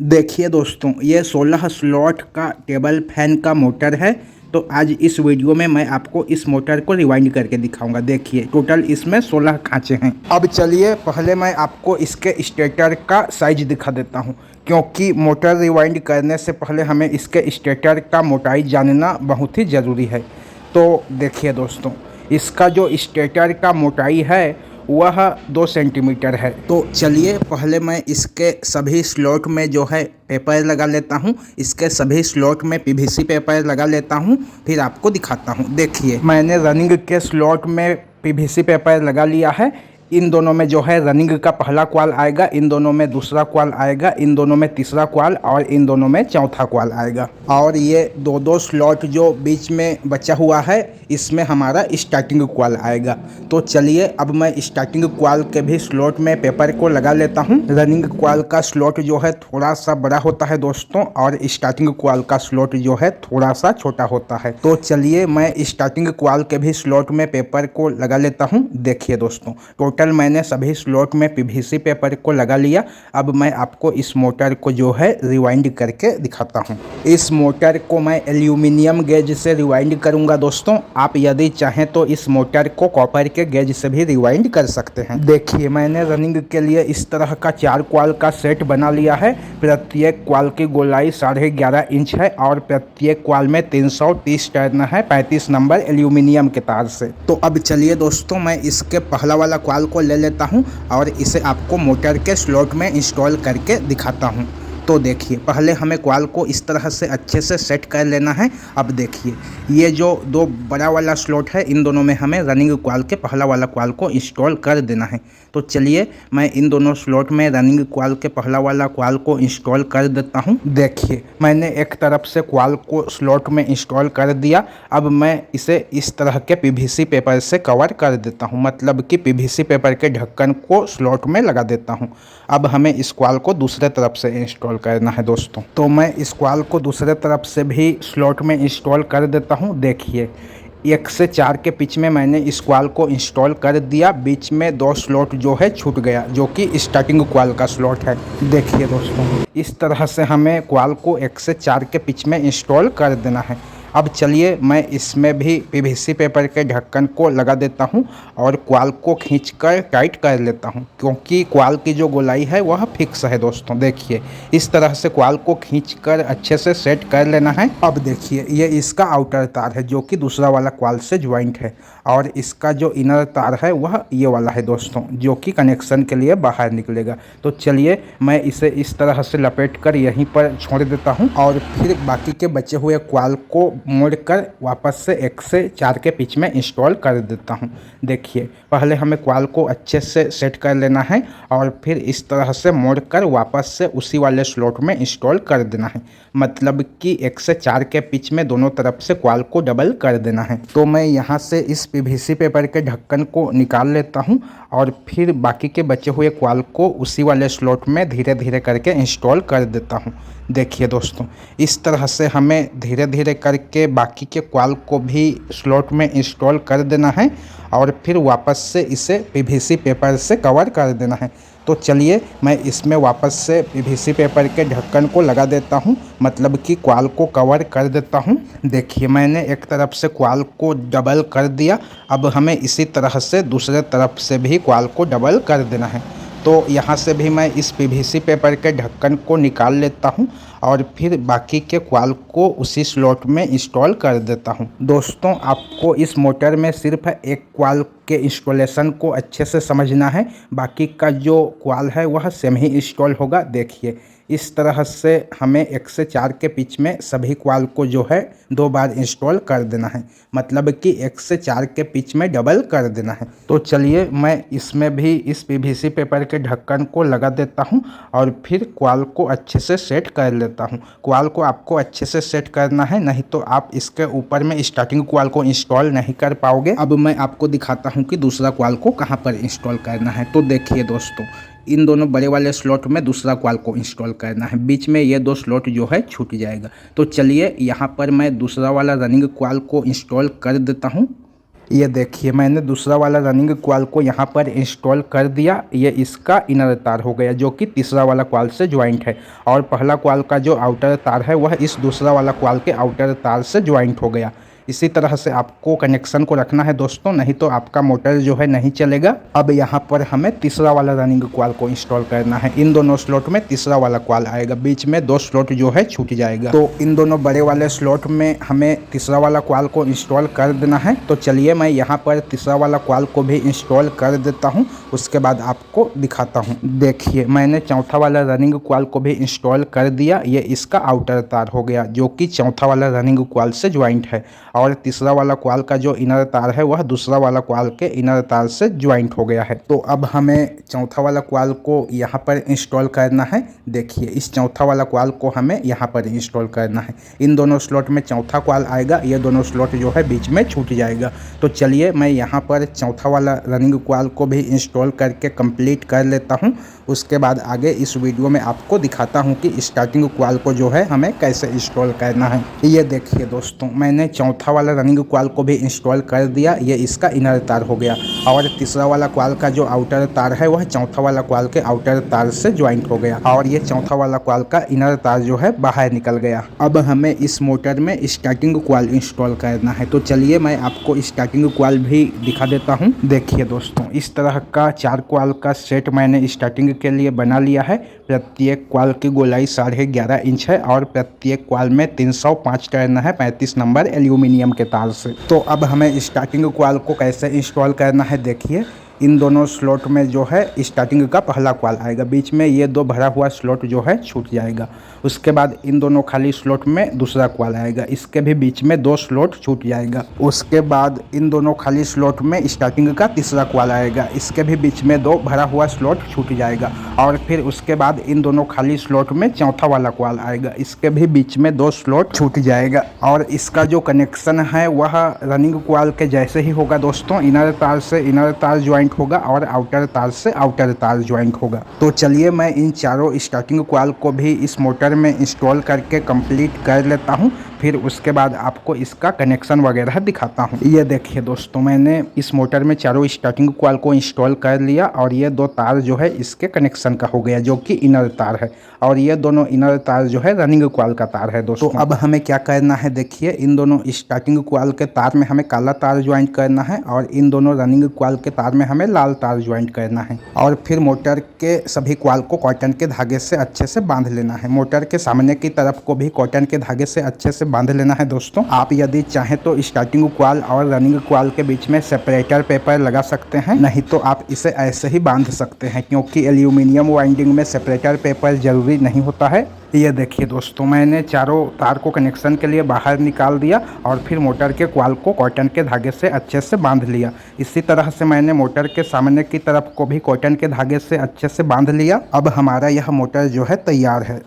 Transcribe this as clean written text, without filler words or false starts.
देखिए दोस्तों, ये 16 स्लॉट का टेबल फैन का मोटर है। तो आज इस वीडियो में मैं आपको इस मोटर को रिवाइंड करके दिखाऊंगा। देखिए टोटल इसमें 16 खांचे हैं। अब चलिए पहले मैं आपको इसके स्टेटर का साइज दिखा देता हूँ, क्योंकि मोटर रिवाइंड करने से पहले हमें इसके स्टेटर का मोटाई जानना बहुत ही ज़रूरी है। तो देखिए दोस्तों, इसका जो स्टेटर का मोटाई है वह 2 सेंटीमीटर है। तो चलिए पहले मैं इसके सभी स्लॉट में जो है पेपर लगा लेता हूँ। इसके सभी स्लॉट में पीवीसी पेपर लगा लेता हूँ, फिर आपको दिखाता हूँ। देखिए मैंने रनिंग के स्लॉट में पीवीसी पेपर लगा लिया है। इन दोनों में जो है रनिंग का पहला क्वाल आएगा, इन दोनों में दूसरा क्वाल आएगा, इन दोनों में तीसरा क्वाल और इन दोनों में चौथा क्वाल आएगा। और ये दो स्लॉट जो बीच में बचा हुआ है इसमें हमारा स्टार्टिंग क्वाल आएगा। तो चलिए अब मैं स्टार्टिंग क्वाल के भी स्लॉट में पेपर को लगा लेता हूँ। रनिंग क्वाल का स्लॉट जो है थोड़ा सा बड़ा होता है दोस्तों, और स्टार्टिंग क्वाल का स्लॉट जो है थोड़ा सा छोटा होता है। तो चलिए मैं स्टार्टिंग क्वाल के भी स्लॉट में पेपर को लगा लेता हूँ। देखिए दोस्तों, टोटल मैंने सभी स्लॉट में पीवीसी पेपर को लगा लिया। अब मैं आपको इस मोटर को जो है रिवाइंड करके दिखाता हूँ। इस मोटर को मैं एल्यूमिनियम गेज से रिवाइंड करूँगा दोस्तों। आप यदि चाहें तो इस मोटर को कॉपर के गेज से भी रिवाइंड कर सकते हैं। देखिए मैंने रनिंग के लिए इस तरह का 4 क्वाल का सेट बना लिया है। प्रत्येक क्वाल की गोलाई 11.5 इंच है और प्रत्येक क्वाल में 330 टर्न है 35 नंबर एल्यूमिनियम के तार से। तो अब चलिए दोस्तों, मैं इसके पहला वाला क्वाल को ले लेता हूं और इसे आपको मोटर के स्लॉट में इंस्टॉल करके दिखाता हूं। तो देखिए पहले हमें क्वाल को इस तरह से अच्छे से सेट कर लेना है। अब देखिए ये जो 2 बड़ा वाला स्लॉट है इन दोनों में हमें रनिंग क्वाल के पहला वाला क्वाल को इंस्टॉल कर देना है। तो चलिए मैं इन दोनों स्लॉट में रनिंग क्वाल के पहला वाला क्वाल को इंस्टॉल कर देता हूं। देखिए मैंने एक तरफ से क्वाल को स्लॉट में इंस्टॉल कर दिया। अब मैं इसे इस तरह के पीवीसी पेपर से कवर कर देता हूं, मतलब कि पीवीसी पेपर के ढक्कन को स्लॉट में लगा देता हूं। अब हमें इस क्वाल को दूसरे तरफ से इंस्टॉल करना है दोस्तों। तो मैं इस क्वाल को दूसरे तरफ से भी स्लॉट में इंस्टॉल कर देता हूं। देखिए 1 से 4 के पिच में मैंने इस क्वाल को इंस्टॉल कर दिया। बीच में 2 स्लॉट जो है छूट गया, जो कि स्टार्टिंग क्वाल का स्लॉट है। देखिए दोस्तों इस तरह से हमें क्वाल को 1 से 4 के पिच में इंस्टॉल कर देना है। अब चलिए मैं इसमें भी पीवीसी पेपर के ढक्कन को लगा देता हूं और क्वाल को खींचकर टाइट कर लेता हूं, क्योंकि क्वाल की जो गोलाई है वह फिक्स है दोस्तों। देखिए इस तरह से क्वाल को खींचकर अच्छे से सेट कर लेना है। अब देखिए ये इसका आउटर तार है जो कि दूसरा वाला क्वाल से ज्वाइंट है, और इसका जो इनर तार है वह ये वाला है दोस्तों, जो कि कनेक्शन के लिए बाहर निकलेगा। तो चलिए मैं इसे इस तरह से लपेट कर यहीं पर छोड़ देता हूँ और फिर बाकी के बचे हुए क्वाल को मोड़कर वापस से 1 से 4 के पिच में इंस्टॉल कर देता हूं। देखिए पहले हमें क्वाल को अच्छे से सेट कर लेना है और फिर इस तरह से मोड़कर वापस से उसी वाले स्लॉट में इंस्टॉल कर देना है, मतलब कि 1 से 4 के पिच में दोनों तरफ से क्वाल को डबल कर देना है। तो मैं यहाँ से इस पीवीसी पेपर के ढक्कन को निकाल लेता हूँ और फिर बाकी के बचे हुए क्वाल को उसी वाले स्लॉट में धीरे धीरे करके इंस्टॉल कर देता हूँ। देखिए दोस्तों इस तरह से हमें धीरे धीरे करके बाकी के क्वाल को भी स्लॉट में इंस्टॉल कर देना है और फिर वापस से इसे पीवीसी पेपर से कवर कर देना है। तो चलिए मैं इसमें वापस से पीवीसी पेपर के ढक्कन को लगा देता हूं, मतलब कि क्वाल को कवर कर देता हूं। देखिए मैंने एक तरफ से क्वाल को डबल कर दिया। अब हमें इसी तरह से दूसरे तरफ से भी क्वाल को डबल कर देना है। तो यहाँ से भी मैं इस पीवीसी पेपर के ढक्कन को निकाल लेता हूँ और फिर बाकी के क्वाल को उसी स्लॉट में इंस्टॉल कर देता हूँ। दोस्तों आपको इस मोटर में सिर्फ एक क्वाल के इंस्टॉलेशन को अच्छे से समझना है, बाकी का जो क्वाल है वह सेम ही इंस्टॉल होगा। देखिए इस तरह से हमें 1 से 4 के पिच में सभी क्वाल को जो है 2 बार इंस्टॉल कर देना है, मतलब कि 1 से 4 के पिच में डबल कर देना है। तो चलिए मैं इसमें भी इस पीवीसी पेपर के ढक्कन को लगा देता हूं और फिर क्वाल को अच्छे से सेट कर लेता हूं। क्वाल को आपको अच्छे से सेट करना है, नहीं तो आप इसके ऊपर में स्टार्टिंग क्वाल को इंस्टॉल नहीं कर पाओगे। अब मैं आपको दिखाता हूं कि दूसरा क्वाल को कहां पर इंस्टॉल करना है। तो देखिए दोस्तों इन दोनों बड़े वाले स्लॉट में दूसरा क्वाल को इंस्टॉल करना है, बीच में ये 2 स्लॉट जो है छूट जाएगा। तो चलिए यहाँ पर मैं दूसरा वाला रनिंग क्वाल को इंस्टॉल कर देता हूँ। ये देखिए मैंने दूसरा वाला रनिंग कॉइल को यहाँ पर इंस्टॉल कर दिया। ये इसका इनर तार हो गया जो कि तीसरा वाला कॉइल से ज्वाइंट है, और पहला कॉइल का जो आउटर तार है वह इस दूसरा वाला कॉइल के आउटर तार से ज्वाइंट हो गया। इसी तरह से आपको कनेक्शन को रखना है दोस्तों, नहीं तो आपका मोटर जो है नहीं चलेगा। अब यहाँ पर हमें तीसरा वाला रनिंग कॉइल को इंस्टॉल करना है। इन दोनों स्लॉट में तीसरा वाला कॉइल आएगा, बीच में 2 स्लॉट जो है छूट जाएगा। तो इन दोनों बड़े वाले स्लॉट में हमें तीसरा वाला कॉइल को इंस्टॉल कर देना है। तो चलिए मैं यहाँ पर तीसरा वाला कॉइल को भी इंस्टॉल कर देता हूँ, उसके बाद आपको दिखाता हूँ। देखिए मैंने चौथा वाला रनिंग कॉइल को भी इंस्टॉल कर दिया। ये इसका आउटर तार हो गया जो कि चौथा वाला रनिंग कॉइल से ज्वाइंट है, और तीसरा वाला कॉइल का जो इनर तार है वह दूसरा वाला कॉइल के इनर तार से ज्वाइंट हो गया है। तो अब हमें चौथा वाला कॉइल को यहाँ पर इंस्टॉल करना है। देखिए इस चौथा वाला कॉइल को हमें यहाँ पर इंस्टॉल करना है। इन दोनों स्लॉट में चौथा कॉइल आएगा, ये दोनों स्लॉट जो है बीच में छूट जाएगा। तो चलिए मैं यहाँ पर चौथा वाला रनिंग कॉइल को भी इंस्टॉल करके कंप्लीट कर लेता हूँ। उसके बाद आगे इस वीडियो में आपको दिखाता हूँ कि स्टार्टिंग कॉइल को जो है हमें कैसे इंस्टॉल करना है। ये देखिए दोस्तों मैंने चौथा वाला रनिंग कॉइल को भी इंस्टॉल कर दिया। ये इसका इनर तार हो गया, और तीसरा वाला कॉइल का जो आउटर तार है वह चौथा वाला कॉइल के आउटर तार से ज्वाइंट हो गया, और ये चौथा वाला कॉइल का इनर तार जो है बाहर निकल गया। अब हमें इस मोटर में स्टार्टिंग कॉइल इंस्टॉल करना है। तो चलिए मैं आपको स्टार्टिंग कॉइल भी दिखा देता हूँ। देखिए दोस्तों इस तरह का 4 कॉइल का सेट मैंने स्टार्टिंग के लिए बना लिया है। प्रत्येक कॉइल की गोलाई 11.5 इंच है, और प्रत्येक कॉइल में 305 टर्न है 35 नंबर एल्यूमिनियम के तार से। तो अब हमें स्टार्टिंग कॉइल को कैसे इंस्टॉल करना है। देखिए इन दोनों स्लॉट में जो है स्टार्टिंग का पहला कॉइल आएगा, बीच में ये 2 भरा हुआ स्लॉट जो है छूट जाएगा। उसके बाद इन दोनों खाली स्लॉट में दूसरा कॉइल आएगा, इसके भी बीच में 2 स्लॉट छूट जाएगा। उसके बाद इन दोनों खाली स्लॉट में स्टार्टिंग का तीसरा कॉइल आएगा, इसके भी बीच में 2 भरा हुआ स्लॉट छूट जाएगा। और फिर उसके बाद इन दोनों खाली स्लॉट में चौथा वाला कॉइल आएगा, इसके भी बीच में 2 स्लॉट छूट जाएगा। और इसका जो कनेक्शन है वह रनिंग कॉइल के जैसे ही होगा दोस्तों, इनर तार से इनर तार ज्वाइंट होगा और आउटर तार से आउटर तार ज्वाइंट होगा। तो चलिए मैं इन चारों स्टार्टिंग कॉइल को भी इस मोटर में इंस्टॉल करके कंप्लीट कर लेता हूं, फिर उसके बाद आपको इसका कनेक्शन वगैरह दिखाता हूं। ये देखिए दोस्तों मैंने इस मोटर में चारों स्टार्टिंग कॉइल को इंस्टॉल कर लिया, और ये 2 तार जो है इसके कनेक्शन का हो गया जो कि इनर तार है, और ये दोनों इनर तार जो है रनिंग कॉइल का तार है दोस्तों। तो अब हमें क्या करना है, देखिए इन दोनों स्टार्टिंग कॉइल के तार में हमें काला तार ज्वाइंट करना है, और इन दोनों रनिंग कॉइल के तार में हमें लाल तार ज्वाइंट करना है। और फिर मोटर के सभी कॉइल को कॉटन के धागे से अच्छे से बांध लेना है। मोटर के सामने की तरफ को भी कॉटन के धागे से अच्छे से बांध लेना है दोस्तों। आप यदि चाहें तो स्टार्टिंग कॉइल और रनिंग कॉइल के बीच में सेपरेटर पेपर लगा सकते हैं, नहीं तो आप इसे ऐसे ही बांध सकते हैं, क्योंकि एल्यूमिनियम वाइंडिंग में सेपरेटर पेपर जरूरी नहीं होता है। ये देखिए दोस्तों मैंने चारों तार को कनेक्शन के लिए बाहर निकाल दिया, और फिर मोटर के कॉइल को कॉटन के धागे से अच्छे से बांध लिया। इसी तरह से मैंने मोटर के सामने की तरफ को भी कॉटन के धागे से अच्छे से बांध लिया। अब हमारा यह मोटर जो है तैयार है।